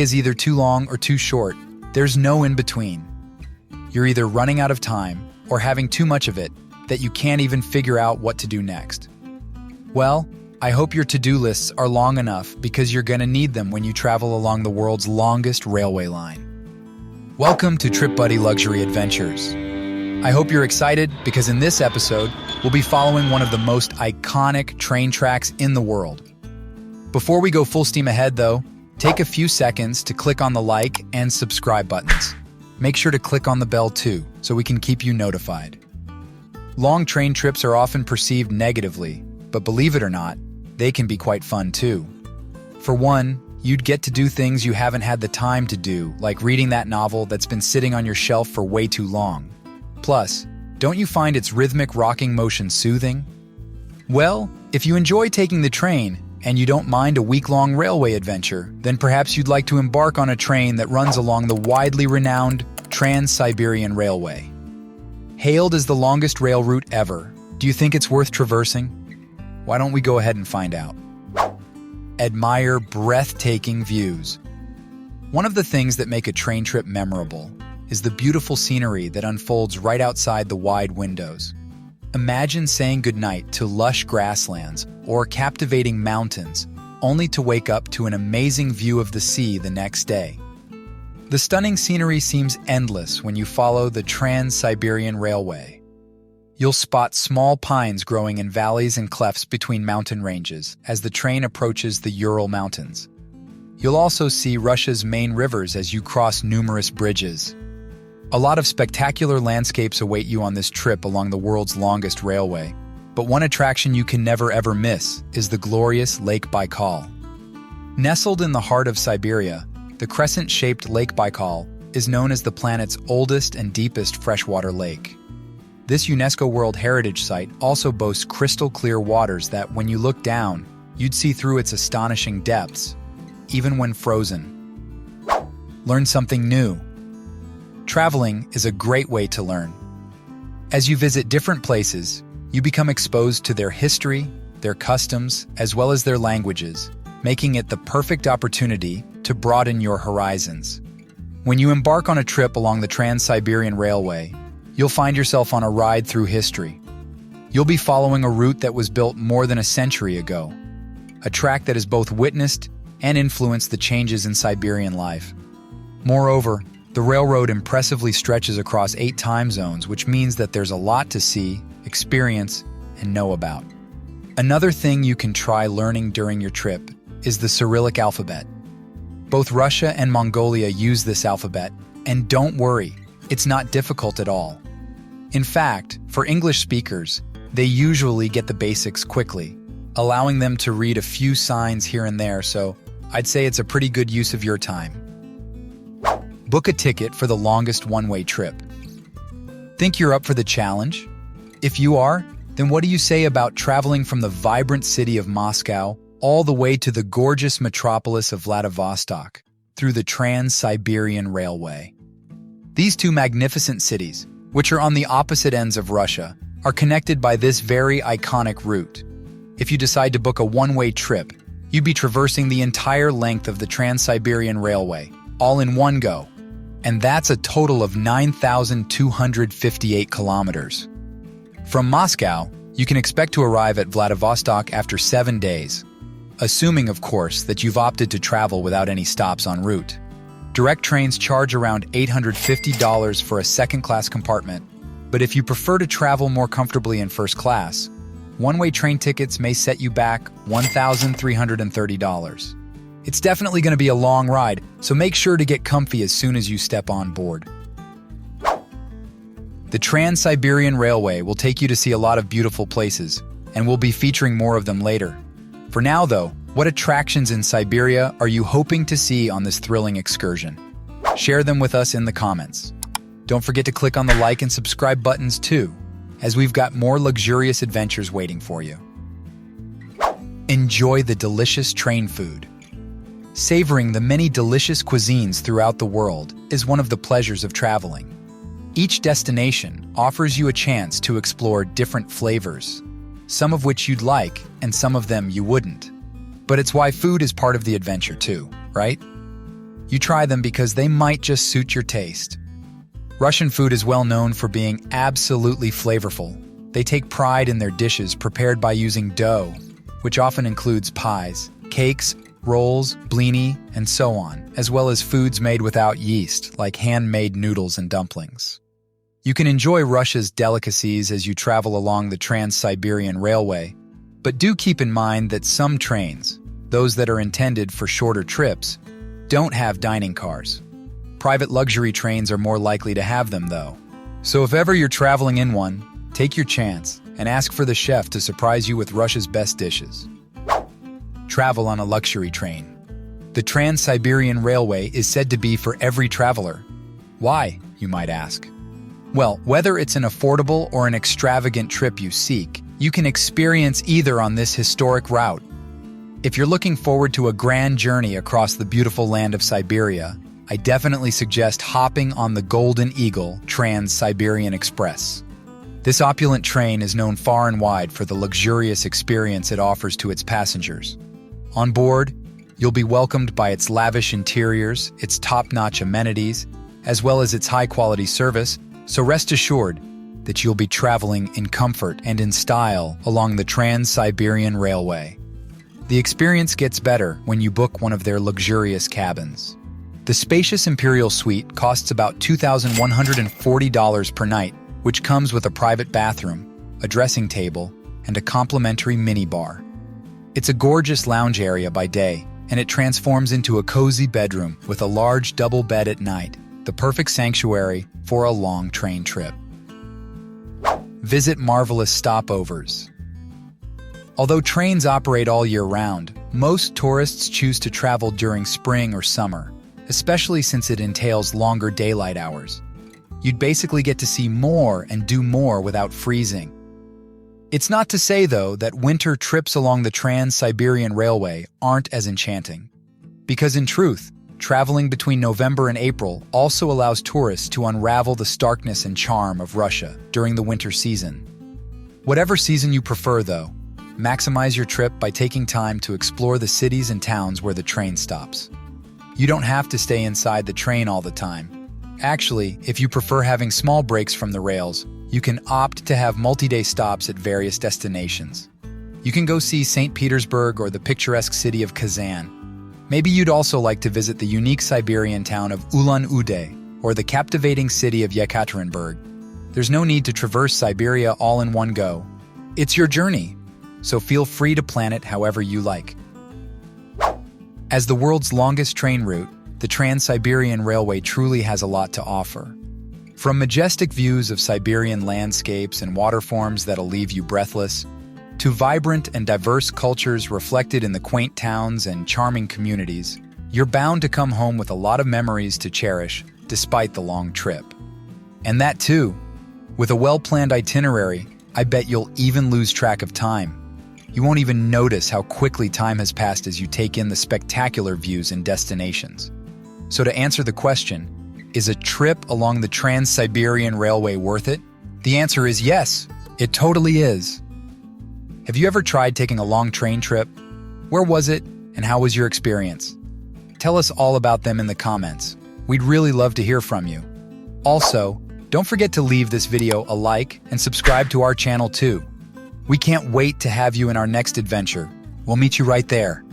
is either too long or too short. There's no in between. You're either running out of time or having too much of it that you can't even figure out what to do next. Well, I hope your to-do lists are long enough because you're gonna need them when you travel along the world's longest railway line. Welcome to Trip Buddy Luxury Adventures. I hope you're excited because in this episode, we'll be following one of the most iconic train tracks in the world. Before we go full steam ahead though, take a few seconds to click on the like and subscribe buttons. Make sure to click on the bell too, so we can keep you notified. Long train trips are often perceived negatively, but believe it or not, they can be quite fun too. For one, you'd get to do things you haven't had the time to do, like reading that novel that's been sitting on your shelf for way too long. Plus, don't you find its rhythmic rocking motion soothing? Well, if you enjoy taking the train and you don't mind a week-long railway adventure, then perhaps you'd like to embark on a train that runs along the widely renowned Trans-Siberian Railway. Hailed as the longest rail route ever, do you think it's worth traversing? Why don't we go ahead and find out? Admire breathtaking views. One of the things that make a train trip memorable is the beautiful scenery that unfolds right outside the wide windows. Imagine saying goodnight to lush grasslands or captivating mountains, only to wake up to an amazing view of the sea the next day. The stunning scenery seems endless when you follow the Trans-Siberian Railway. You'll spot small pines growing in valleys and clefts between mountain ranges as the train approaches the Ural Mountains. You'll also see Russia's main rivers as you cross numerous bridges. A lot of spectacular landscapes await you on this trip along the world's longest railway, but one attraction you can never ever miss is the glorious Lake Baikal. Nestled in the heart of Siberia, the crescent-shaped Lake Baikal is known as the planet's oldest and deepest freshwater lake. This UNESCO World Heritage Site also boasts crystal-clear waters that, when you look down, you'd see through its astonishing depths, even when frozen. Learn something new. Traveling is a great way to learn. As you visit different places, you become exposed to their history, their customs, as well as their languages, making it the perfect opportunity to broaden your horizons. When you embark on a trip along the Trans-Siberian Railway, you'll find yourself on a ride through history. You'll be following a route that was built more than a century ago, a track that has both witnessed and influenced the changes in Siberian life. Moreover, the railroad impressively stretches across 8 time zones, which means that there's a lot to see, experience, and know about. Another thing you can try learning during your trip is the Cyrillic alphabet. Both Russia and Mongolia use this alphabet, and don't worry, it's not difficult at all. In fact, for English speakers, they usually get the basics quickly, allowing them to read a few signs here and there, so I'd say it's a pretty good use of your time. Book a ticket for the longest one-way trip. Think you're up for the challenge? If you are, then what do you say about traveling from the vibrant city of Moscow all the way to the gorgeous metropolis of Vladivostok through the Trans-Siberian Railway? These two magnificent cities, which are on the opposite ends of Russia, are connected by this very iconic route. If you decide to book a one-way trip, you'd be traversing the entire length of the Trans-Siberian Railway, all in one go. And that's a total of 9,258 kilometers. From Moscow, you can expect to arrive at Vladivostok after 7 days, assuming, of course, that you've opted to travel without any stops en route. Direct trains charge around $850 for a second-class compartment, but if you prefer to travel more comfortably in first class, one-way train tickets may set you back $1,330. It's definitely going to be a long ride, so make sure to get comfy as soon as you step on board. The Trans-Siberian Railway will take you to see a lot of beautiful places, and we'll be featuring more of them later. For now, though, what attractions in Siberia are you hoping to see on this thrilling excursion? Share them with us in the comments. Don't forget to click on the like and subscribe buttons too, as we've got more luxurious adventures waiting for you. Enjoy the delicious train food. Savoring the many delicious cuisines throughout the world is one of the pleasures of traveling. Each destination offers you a chance to explore different flavors, some of which you'd like and some of them you wouldn't. But it's why food is part of the adventure too, right? You try them because they might just suit your taste. Russian food is well known for being absolutely flavorful. They take pride in their dishes prepared by using dough, which often includes pies, cakes, rolls, blini, and so on, as well as foods made without yeast, like handmade noodles and dumplings. You can enjoy Russia's delicacies as you travel along the Trans-Siberian Railway, but do keep in mind that some trains, those that are intended for shorter trips, don't have dining cars. Private luxury trains are more likely to have them, though. So if ever you're traveling in one, take your chance and ask for the chef to surprise you with Russia's best dishes. Travel on a luxury train. The Trans-Siberian Railway is said to be for every traveler. Why, you might ask? Well, whether it's an affordable or an extravagant trip you seek, you can experience either on this historic route. If you're looking forward to a grand journey across the beautiful land of Siberia, I definitely suggest hopping on the Golden Eagle Trans-Siberian Express. This opulent train is known far and wide for the luxurious experience it offers to its passengers. On board, you'll be welcomed by its lavish interiors, its top-notch amenities, as well as its high-quality service, so rest assured that you'll be traveling in comfort and in style along the Trans-Siberian Railway. The experience gets better when you book one of their luxurious cabins. The spacious Imperial Suite costs about $2,140 per night, which comes with a private bathroom, a dressing table, and a complimentary minibar. It's a gorgeous lounge area by day, and it transforms into a cozy bedroom with a large double bed at night, the perfect sanctuary for a long train trip. Visit marvelous stopovers. Although trains operate all year round, most tourists choose to travel during spring or summer, especially since it entails longer daylight hours. You'd basically get to see more and do more without freezing. It's not to say, though, that winter trips along the Trans-Siberian Railway aren't as enchanting. Because in truth, traveling between November and April also allows tourists to unravel the starkness and charm of Russia during the winter season. Whatever season you prefer, though, maximize your trip by taking time to explore the cities and towns where the train stops. You don't have to stay inside the train all the time. Actually, if you prefer having small breaks from the rails, you can opt to have multi-day stops at various destinations. You can go see St. Petersburg or the picturesque city of Kazan. Maybe you'd also like to visit the unique Siberian town of Ulan-Ude or the captivating city of Yekaterinburg. There's no need to traverse Siberia all in one go. It's your journey, so feel free to plan it however you like. As the world's longest train route, the Trans-Siberian Railway truly has a lot to offer. From majestic views of Siberian landscapes and waterforms that'll leave you breathless, to vibrant and diverse cultures reflected in the quaint towns and charming communities, you're bound to come home with a lot of memories to cherish despite the long trip. And that too, with a well-planned itinerary, I bet you'll even lose track of time. You won't even notice how quickly time has passed as you take in the spectacular views and destinations. So to answer the question, is a trip along the Trans-Siberian Railway worth it? The answer is yes, it totally is. Have you ever tried taking a long train trip? Where was it, and how was your experience? Tell us all about them in the comments. We'd really love to hear from you. Also, don't forget to leave this video a like and subscribe to our channel too. We can't wait to have you in our next adventure. We'll meet you right there.